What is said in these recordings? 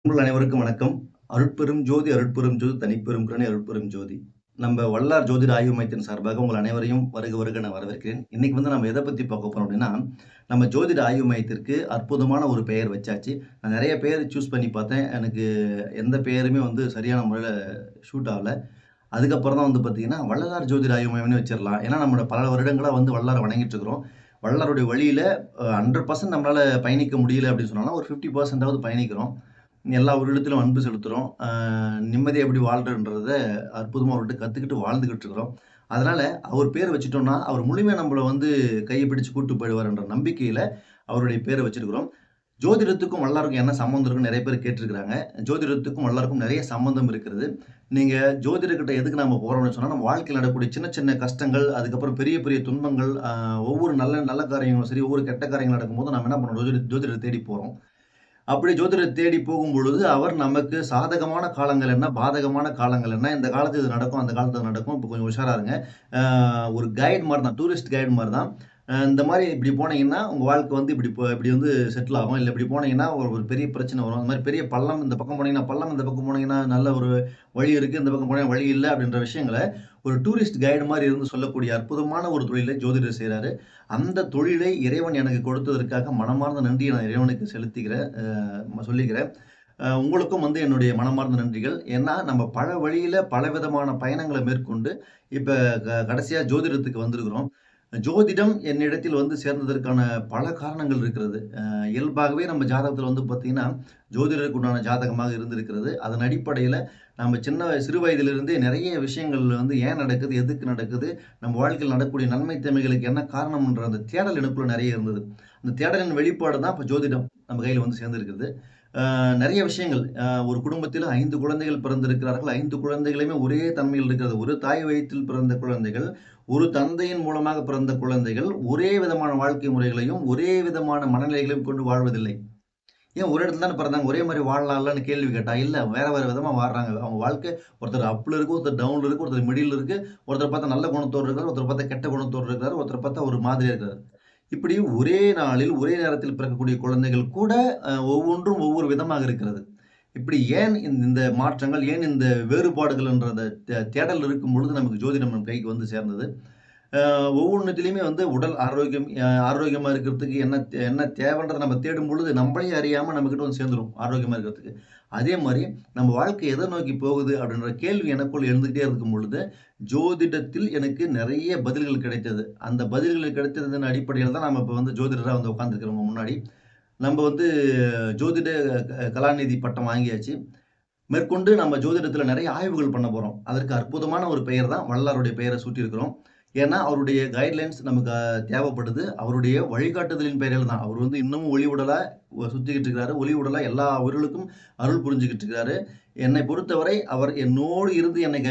உங்கள் அனைவருக்கும் வணக்கம். அருட்பெரும் ஜோதி, அருட்பெரும் ஜோதி, தனிப்பெரும் கருணை, அருட்பெரும் ஜோதி. நம்ம வல்லார் ஜோதிட ஆய்வு மையத்தின் சார்பாக உங்கள் அனைவரையும் வருக வருக நான் வரவேற்கிறேன். இன்னைக்கு நம்ம எத பத்தி பார்க்க போறோம் அப்படின்னா, நம்ம ஜோதிட ஆய்வு மையத்திற்கு அற்புதமான ஒரு பெயர் வச்சாச்சு. நான் நெறைய பேர் சூஸ் பண்ணி பார்த்தேன். எனக்கு எந்த பெயருமே சரியான முறையில ஷூட் ஆகல. அதுக்கப்புறம் தான் பார்த்தீங்கன்னா, வள்ளலார் ஜோதிட ஆய்வு மையம்னே வச்சிரலாம். ஏன்னா, நம்ம பல வருடங்களா வள்ளலார வணங்கிட்டு இருக்கிறோம். வள்ளலாருடைய வழியில 100% நம்மளால பயணிக்க முடியல அப்படின்னு சொன்னாலும், ஒரு 50% பயணிக்கிறோம். எல்லா உயிரினத்திலும் அன்பு செலுத்துறோம். நிம்மதியா எப்படி வாழ்றதுன்றத அற்புதமா அவர்ட்ட கத்துக்கிட்டு வாழ்ந்துகிட்டு இருக்கிறோம். அதனால அவர் பேர் வச்சுட்டோம்னா, அவர் முழுமையா நம்மள கைய பிடிச்சு கூட்டு போயிடுவாருன்ற நம்பிக்கையில அவருடைய பேர வச்சிருக்கிறோம். ஜோதிடத்துக்கும் வள்ளலாருக்கும் என்ன சம்மந்தம் இருக்குன்னு நெறைய பேர் கேட்டிருக்கிறாங்க. ஜோதிடத்துக்கும் வள்ளலாருக்கும் நெறைய சம்மந்தம் இருக்கிறது. நீங்க ஜோதிடர்கிட்ட எதுக்கு நாம போறோம்னு சொன்னா, நம்ம வாழ்க்கையில நடக்கக்கூடிய சின்ன சின்ன கஷ்டங்கள், அதுக்கப்புறம் பெரிய பெரிய துன்பங்கள், ஒவ்வொரு நல்ல நல்ல காரியங்களும் சரி, ஒவ்வொரு கெட்ட காரியங்கள் நடக்கும்போது நம்ம என்ன பண்றோம்? ஜோதிடர தேடி போறோம். அப்படி ஜோதிடர் தேடி போகும்பொழுது, அவர் நமக்கு சாதகமான காலங்கள் என்ன? பாதகமான காலங்கள் என்ன? இந்த காலத்துல இது நடக்கும், அந்த காலத்துல நடக்கும். இப்ப கொஞ்சம் உஷாரா இருங்க. அ ஒரு கைடு மாரி தான். டூரிஸ்ட் கைடு மாரி தான். இந்த மாரி இப்படி போனீங்கன்னா, உங்க வாழ்க்கை இப்படி செட்டில் ஆகும். இல்ல இப்படி போனீங்கன்னா, ஒரு ஒரு பெரிய பிரச்சனை வரும். அந்த மாரி பெரிய பள்ளம் இந்த பக்கம் போனீங்கன்னா பள்ளம், இந்த பக்கம் போனீங்கன்னா நல்ல ஒரு வழி இருக்கு. இந்த பக்கம் போனீங்கன்னா வழி இல்ல அப்படின்ற விஷயங்கள ஒரு டூரிஸ்ட் கைடு மாரி இருந்து சொல்லக்கூடிய அற்புதமான ஒரு தொழிலை ஜோதிடர் செய்றாரு. அந்த தொழிலை இறைவன் எனக்கு கொடுத்ததற்காக மனமார்ந்த நன்றிய நான் இறைவனுக்கு செலுத்திக்கிறேன். சொல்லிக்கிறேன். உங்களுக்கும் என்னுடைய மனமார்ந்த நன்றிகள். ஏன்னா, நம்ம பல வழியில பலவிதமான பயணங்கள மேற்கொண்டு, இப்ப கடைசியா ஜோதிடத்துக்கு வந்திருக்கிறோம். ஜோதிடம் என்னிடத்தில் சேர்ந்ததற்கான பல காரணங்கள் இருக்கிறது. இயல்பாகவே நம்ம ஜாதகத்துல பார்த்தீங்கன்னா, ஜோதிடருக்கு உண்டான ஜாதகமாக இருந்திருக்கிறது. அதன் அடிப்படையில நம்ம சிறு வயதிலிருந்தே நெறைய விஷயங்கள் ஏன் நடக்குது? எதுக்கு நடக்குது? நம்ம வாழ்க்கையில நடக்கக்கூடிய நன்மை, தீமைகளுக்கு என்ன காரணம்ன்ற அந்த தேடல் எனக்குள்ள நெறைய இருந்தது. அந்த தேடலின் வெளிப்பாடு தான் இப்ப ஜோதிடம் நம்ம கையில சேர்ந்திருக்கிறது. நெறைய விஷயங்கள். ஒரு குடும்பத்தில 5 குழந்தைகள் பிறந்திருக்கிறார்கள். 5 குழந்தைகளுமே ஒரே தன்மையில் இருக்கிறது. ஒரு தாய் வயிற்றில் பிறந்த குழந்தைகள், ஒரு தந்தையின் மூலமாக பிறந்த குழந்தைகள், ஒரே விதமான வாழ்க்கை முறைகளையும், ஒரே விதமான மனநிலைகளையும் கொண்டு வாழ்வதில்லை. ஏன் ஒரு இடத்துல தானே பிறந்தாங்க. ஒரே மாரி வாழலாம்லன்னு கேள்வி கேட்டா, இல்ல வேற வேற விதமா வாழ்றாங்க. அவங்க வாழ்க்கை ஒருத்தர் அப்ல இருக்கு, ஒருத்தர் டவுன்ல இருக்கு, ஒருத்தர் மிடில்ல இருக்கு, ஒருத்தர் பார்த்தா நல்ல குணத்தோடு இருக்காரு, ஒருத்தர் பார்த்தா கெட்ட குணத்தோடு இருக்காரு, ஒருத்தர் பார்த்தா ஒரு மாதிரியா இருக்காரு. இப்படி ஒரே நாளில், ஒரே நேரத்தில் பிறக்கக்கூடிய குழந்தைகள் கூட ஒவ்வொன்றும் ஒவ்வொரு விதமாக இருக்கிறது. இப்படி ஏன் இந்த மாற்றங்கள், ஏன் இந்த வேறுபாடுகள்ன்றத தேடல் இருக்கும் பொழுது நமக்கு ஜோதிடம் நம் கைக்கு சேர்ந்தது. ஒவ்வொன்னுத்திலயுமே உடல் ஆரோக்கியம் ஆரோக்கியமா இருக்கிறதுக்கு என்ன தேவைன்றத நம்ம தேடும் பொழுது, நம்மளே அறியாம நம்மகிட்ட சேர்ந்துரும், ஆரோக்கியமா இருக்கிறதுக்கு. அதே மாரி நம்ம வாழ்க்கை எத நோக்கி போகுது அப்படின்ற கேள்வி எனக்குள் எழுந்துகிட்டே இருக்கும் பொழுது, ஜோதிடத்தில் எனக்கு நெறைய பதில்கள் கிடைத்தது. அந்த பதில்கள் கிடைத்ததன் அடிப்படையில தான் நாம இப்ப ஜோதிடரா உட்கார்ந்திருக்கிறோம் உங்க முன்னாடி. நம்ம ஜோதிட கலாநிதி பட்டம் வாங்கியாச்சு. மேற்கொண்டு நம்ம ஜோதிடத்துல நெறைய ஆய்வுகள் பண்ண போறோம். அதற்கு அற்புதமான ஒரு பெயர் தான் வள்ளலாருடைய பெயர சூட்டியிருக்கிறோம். ஏன்னா, அவருடைய கைட்லைன்ஸ் நமக்கு தேவைப்படுது. அவருடைய வழிகாட்டுதலின் பெயரில் தான். அவர் இன்னமும் ஒளி உடலா சுத்திக்கிட்டு இருக்கிறாரு. ஒளி உடலா எல்லா உயிர்களுக்கும் அருள் புரிஞ்சுகிட்டு இருக்கிறாரு. என்னை பொறுத்தவரை அவர் என்னோடு இருந்து என்னை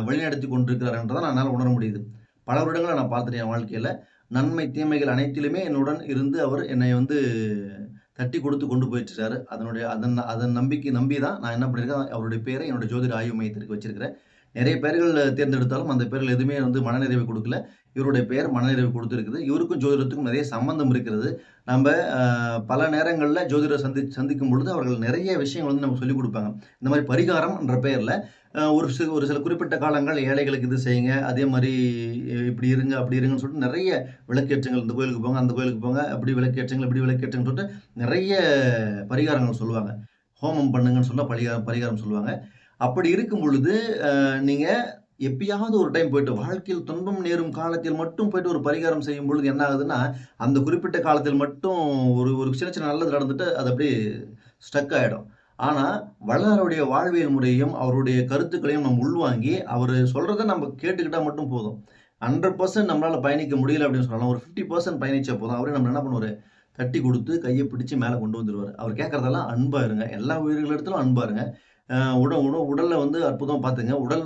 வழிநடத்திக் கொண்டிருக்கிறார் என்றத என்னால உணர முடியுது. பல வருடங்களா நான் பார்த்துட்டேன் என் வாழ்க்கையில. நன்மை, தீமைகள் அனைத்திலுமே என்னுடன் இருந்து அவர் என்னை தட்டி கொடுத்து கொண்டு போயிட்டுருக்காரு. அதன் அதன் நம்பிக்கை நம்பி தான் நான் என்ன பண்ணியிருக்கேன், அவருடைய பேரை என்னோட ஜோதிட ஆய்வு மையத்திற்கு வச்சிருக்கிறேன். நெறைய பெயர்கள் தேர்ந்தெடுத்தாலும் அந்த பெயர்கள் எதுவுமே மனநிறைவு குடுக்கல. இவருடைய பெயர் மனநிறைவு குடுத்திருக்குது. இவருக்கும் ஜோதிடத்துக்கும் நெறைய சம்பந்தம் இருக்கிறது. நம்ப பல நேரங்கள்ல ஜோதிடர் சந்திக்கும் பொழுது அவர்கள் நெறைய விஷயங்கள் நமக்கு சொல்லிக் குடுப்பாங்க. இந்த மாரி பரிகாரம் என்ற பெயர்ல ஒரு சில குறிப்பிட்ட காலங்கள் ஏழைகளுக்கு இது செய்யுங்க. அதே மாரி இப்படி இருங்க, அப்படி இருங்கன்னு சொல்லிட்டு நெறைய விளக்கேற்றங்கள் இந்த கோயிலுக்கு போங்க, அந்த கோயிலுக்கு போங்க, அப்படி விளக்கேற்றுங்கள், இப்படி விளக்கேற்றுங்கன்னு சொல்லிட்டு நெறைய பரிகாரங்கள் சொல்லுவாங்க. ஹோமம் பண்ணுங்கன்னு சொன்னா பரிகாரம் சொல்லுவாங்க. அப்படி இருக்கும் பொழுது, நீங்க எப்பயாவது ஒரு டைம் போயிட்டு வாழ்க்கையில் துன்பம் நேரும் காலத்தில் மட்டும் போயிட்டு ஒரு பரிகாரம் செய்யும் பொழுது என்ன ஆகுதுன்னா, அந்த குறிப்பிட்ட காலத்தில் மட்டும் ஒரு ஒரு சின்ன சின்ன நல்லது நடந்துட்டு, அது அப்படியே ஸ்டக் ஆயிடும். ஆனா, வள்ளலாருடைய வாழ்வியல் முறையையும், அவருடைய கருத்துக்களையும் நம்ம உள்வாங்கி, அவரு சொல்றத நம்ம கேட்டுக்கிட்டா மட்டும் போதும். 100% நம்மளால பயணிக்க முடியல அப்படின்னு சொல்லலாம். ஒரு 50% பயணிச்சா போதும். அவரே நம்மள என்ன பண்ணுவாரு, தட்டி குடுத்து, கைய பிடிச்சு மேல கொண்டு வந்துருவாரு. அவர் கேட்கறதெல்லாம் அன்பா இருங்க. எல்லா உயிர்களிடத்திலும் அன்பா இருங்க. அ உட உட உடல்ல அற்புதமா பார்த்துங்க. உடல்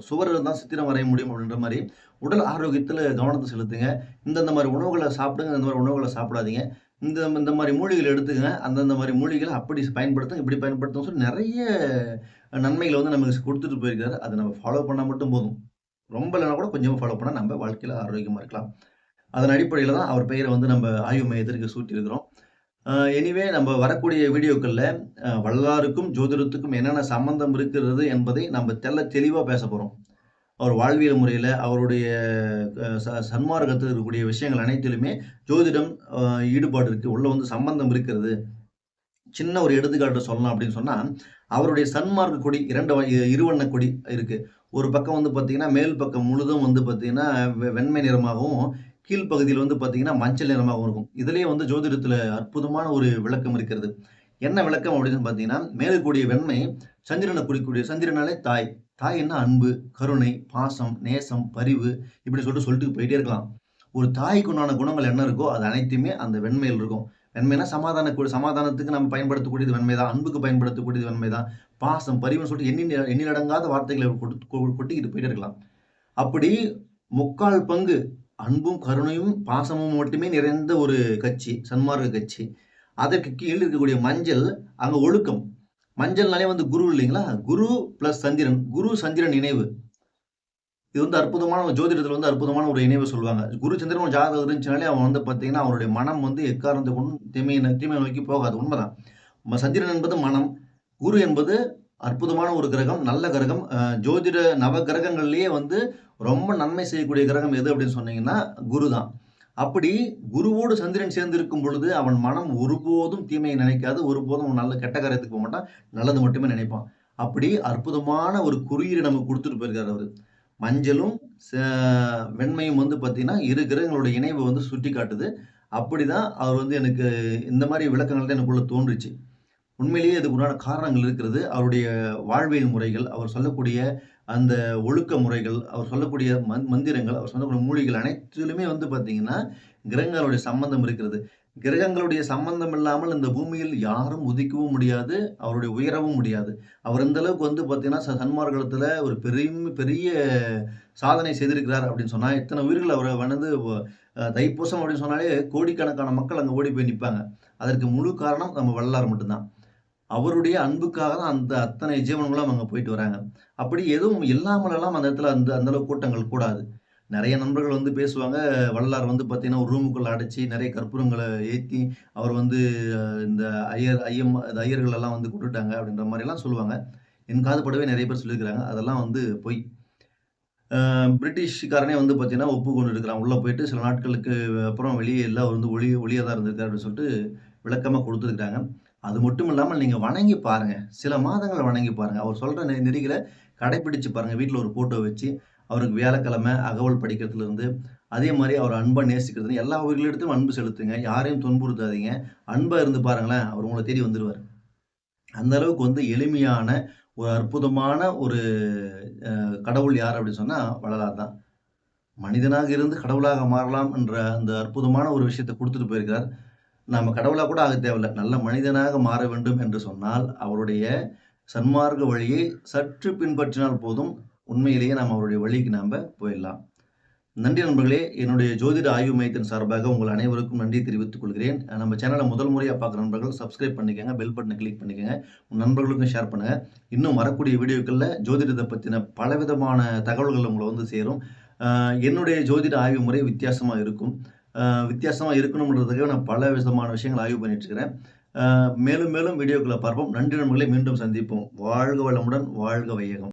சுவர் இருந்தா சித்திரம் வரைய முடியும் அப்படின்ற மாரி, உடல் ஆரோக்கியத்தில கவனத்த செலுத்துங்க. இந்தந்த மாரி உணவுகள சாப்பிடுங்க. இந்த மாரி உணவுகள சாப்பிடாதீங்க. இந்த இந்த மாரி மூலிகைகள எடுத்துக்கங்க. அந்தந்த மாரி மூலிகைகள அப்படி பயன்படுத்துங்க, இப்படி பயன்படுத்துங்கன்னு சொல்லி நெறைய நன்மைகள நமக்கு குடுத்துட்டு போயிருக்காரு. அத நம்ம ஃபாலோ பண்ணா மட்டும் போதும். ரொம்ப இல்லன்னா கூட கொஞ்சமா ஃபாலோ பண்ணா நம்ம வாழ்க்கையில ஆரோக்கியமா இருக்கலாம். அதன் அடிப்படையில தான் அவர் பெயர நம்ம ஆய்வு மையத்திற்கு சூட்டியிருக்கிறோம். எனிவே நம்ம வரக்கூடிய வீடியோக்கள்ல வள்ளலாருக்கும், ஜோதிடத்துக்கும் என்னென்ன சம்பந்தம் இருக்கிறது என்பதை நம்ம தெளிவா பேசப் போறோம். அவர் வாழ்வியல் முறையில, அவருடைய சன்மார்க்கத்துல இருக்கக்கூடிய விஷயங்கள் அனைத்திலுமே ஜோதிடம் ஈடுபாடு இருக்கு. உள்ள வந்து சம்பந்தம் இருக்கிறது. சின்ன ஒரு எடுத்துக்காட்டு சொல்லலாம் அப்படின்னு சொன்னா, அவருடைய சன்மார்க்க கொடி 2 இருவண்ண கொடி இருக்கு. ஒரு பக்கம் வந்து பார்த்தீங்கன்னா, மேல் பக்கம் முழுதும் வந்து பார்த்தீங்கன்னா, வெண்மை நிறமாகவும், கீழ்ப்பகுதியில வந்து பார்த்தீங்கன்னா, மஞ்சள் நிறமாகவும் இருக்கும். இதிலேயே வந்து ஜோதிடத்துல அற்புதமான ஒரு விளக்கம் இருக்கிறது. என்ன விளக்கம் அப்படின்னு பார்த்தீங்கன்னா, மேல் இருக்கக்கூடிய வெண்மை சந்திரனை குறிக்கக்கூடிய சந்திரனாலே தாய். தாய்ன்னா அன்பு, கருணை, பாசம், நேசம், பரிவு இப்படி சொல்லிட்டு போயிட்டே இருக்கலாம். ஒரு தாய்க்கு உண்டான குணங்கள் என்ன இருக்கோ, அது அனைத்துமே அந்த வெண்மையில் இருக்கும். வெண்மைனா சமாதானத்துக்கு நம்ம பயன்படுத்தக்கூடியது வெண்மை தான். அன்புக்கு பயன்படுத்தக்கூடியது வெண்மை தான். பாசம், பரிவுன்னு சொல்லிட்டு எண்ணிலடங்காத வார்த்தைகள கொட்டிக்கிட்டு போயிட்டே இருக்கலாம். அப்படி 3/4 பங்கு அன்பும், கருணையும், பாசமும் மட்டுமே நிறைந்த ஒரு கட்சி, சன்மார்க்க கட்சி. அதற்கு கீழ் இருக்கக்கூடிய மஞ்சள், அங்க ஒழுக்கம். மஞ்சள்னாலே வந்து குரு இல்லைங்களா? குரு பிளஸ் சந்திரன். குரு, சந்திரன் இணைவு. இது வந்து அற்புதமான ஜோதிடத்துல வந்து அற்புதமான ஒரு இணைவு சொல்லுவாங்க. குரு, சந்திரன் ஒரு ஜாதகம் இருந்துச்சுனாலே அவன் வந்து பார்த்தீங்கன்னா, அவனுடைய மனம் வந்து எக்காரணத்தை கொண்டும் தீமையை நோக்கி போகாது. உண்மதான். சந்திரன் என்பது மனம். குரு என்பது அற்புதமான ஒரு கிரகம். நல்ல கிரகம். ஜோதிட நவகிரகங்கள்லயே வந்து ரொம்ப நன்மை செய்யக்கூடிய கிரகம் எது அப்படின்னு சொன்னீங்கன்னா, குரு தான். அப்படி குருவோடு சந்திரன் சேர்ந்து இருக்கும் பொழுது, அவன் மனம் ஒருபோதும் தீமையை நினைக்காது. ஒருபோதும் நல்ல கெட்ட காரியத்துக்கு போமாட்டான். நல்லது மட்டுமே நினைப்பான். அப்படி அற்புதமான ஒரு குறியீடு நமக்கு குடுத்துட்டு போயிருக்காரு அவரு. மஞ்சளும், ச வெண்மையும் வந்து பார்த்தீங்கன்னா, 2 கிரகங்களோட இணைவு வந்து சுட்டிக்காட்டுது. அப்படிதான் அவர் வந்து எனக்கு இந்த மாரி விளக்கங்கள் தான் எனக்குள்ள தோன்றுச்சு. உண்மையிலேயே அதுக்கு உண்டான காரணங்கள் இருக்கிறது. அவருடைய வாழ்வியல் முறைகள், அவர் சொல்லக்கூடிய அந்த ஒழுக்க முறைகள், அவர் சொல்லக்கூடிய மந்திரங்கள், அவர் சொல்லக்கூடிய மூலிகைகள் அனைத்திலுமே வந்து பார்த்தீங்கன்னா, கிரகங்களுடைய சம்பந்தம் இருக்கிறது. கிரகங்களுடைய சம்பந்தம் இல்லாமல் இந்த பூமியில் யாரும் உதிக்கவும் முடியாது, அவருடைய உயரவும் முடியாது. அவர் இந்த அளவுக்கு வந்து பார்த்தீங்கன்னா, சன்மார்க்கத்துல ஒரு பெரிய சாதனை செய்திருக்கிறார் அப்படின்னு சொன்னா, இத்தன உயிர்கள் அவர வந்து தைப்பூசம் அப்படின்னு சொன்னாலே கோடிக்கணக்கான மக்கள் அங்க ஓடி போய் நிப்பாங்க. அதற்கு முழு காரணம் நம்ம வள்ளலார் மட்டும் தான். அவருடைய அன்புக்காக தான் அந்த அத்தனை ஜீவன்களும் அங்க போயிட்டு வராங்க. அப்படி எதுவும் இல்லாமலலாம் அந்த இடத்துல அந்த அந்த அளவு கூட்டங்கள் கூடாது. நெறைய நண்பர்கள் வந்து பேசுவாங்க. வள்ளலார் வந்து பார்த்தீங்கன்னா, ஒரு ரூமுக்குள்ள அடைச்சு நெறைய கற்பூரங்கள ஏத்தி, அவர் வந்து இந்த ஐயர்கள் எல்லாம் வந்து கொன்னுட்டாங்க அப்படின்ற மாரிலாம் சொல்லுவாங்க. என் காது படவே நெறைய பேர் சொல்லியிருக்கிறாங்க. அதெல்லாம் வந்து பொய். பிரிட்டிஷ்காரனே வந்து பார்த்தீங்கன்னா, ஒப்புக்கொண்டு இருக்கிறான். உள்ள போயிட்டு சில நாட்களுக்கு அப்புறம் வெளியே இல்ல. அவர் வந்து ஒளியா தான் இருந்திருக்காரு அப்படின்னு சொல்லிட்டு விளக்கமா குடுத்துருக்காங்க. அது மட்டும் இல்லாமல் நீங்க வணங்கி பாருங்க. சில மாதங்கள் வணங்கி பாருங்க. அவர் சொல்ற நெறிகள கடைப்பிடிச்சு பாருங்க. வீட்ல ஒரு ஃபோட்டோ வச்சு, அவருக்கு வியாழக்கிழமை அகவல் படிக்கிறதுலருந்து, அதே மாரி அவர அன்பா நேசிக்கிறது, எல்லா உயிர்களிடத்திலும் அன்பு செலுத்துங்க. யாரையும் துன்புறுத்தாதீங்க. அன்பா இருந்து பாருங்களேன், அவர் உங்கள தேடி வந்துருவாரு. அந்த அளவுக்கு வந்து எளிமையான, ஒரு அற்புதமான ஒரு கடவுள் யார் அப்படின்னு சொன்னா வள்ளலார் தான். மனிதனாக இருந்து கடவுளாக மாறலாம் என்ற அந்த அற்புதமான ஒரு விஷயத்த குடுத்துட்டு போயிருக்கிறார். நாம கடவுளா கூட ஆக தேவையில்ல. நல்ல மனிதனாக மாற வேண்டும் என்று சொன்னால், அவருடைய சன்மார்க்க வழியை சற்று பின்பற்றினால் போதும். உண்மையிலேயே நாம் அவருடைய வழிக்கு போயிடலாம். நன்றி நண்பர்களே! என்னுடைய ஜோதிட ஆய்வு மையத்தின் சார்பாக உங்கள் அனைவருக்கும் நன்றி தெரிவித்துக் கொள்கிறேன். நம்ம சேனல முதல் முறையா பார்க்குற நண்பர்கள் சப்ஸ்கிரைப் பண்ணிக்கங்க. பெல் பட்டன கிளிக் பண்ணிக்கங்க. உங்க நண்பர்களுக்கும் ஷேர் பண்ணுங்க. இன்னும் வரக்கூடிய வீடியோக்கள்ல ஜோதிடத்த பத்தின பலவிதமான தகவல்கள் உங்கள வந்து சேரும். என்னுடைய ஜோதிட ஆய்வு முறை வித்தியாசமா இருக்கும். வித்தியாசமா இருக்கணும்ன்றதுக்காக நான் பல விதமான விஷயங்கள ஆய்வு பண்ணிட்டு இருக்கிறேன். மேலும் மேலும் வீடியோக்கள பார்ப்போம். நன்றி நண்பர்களே! மீண்டும் சந்திப்போம். வாழ்க வளமுடன்! வாழ்க வையகம்!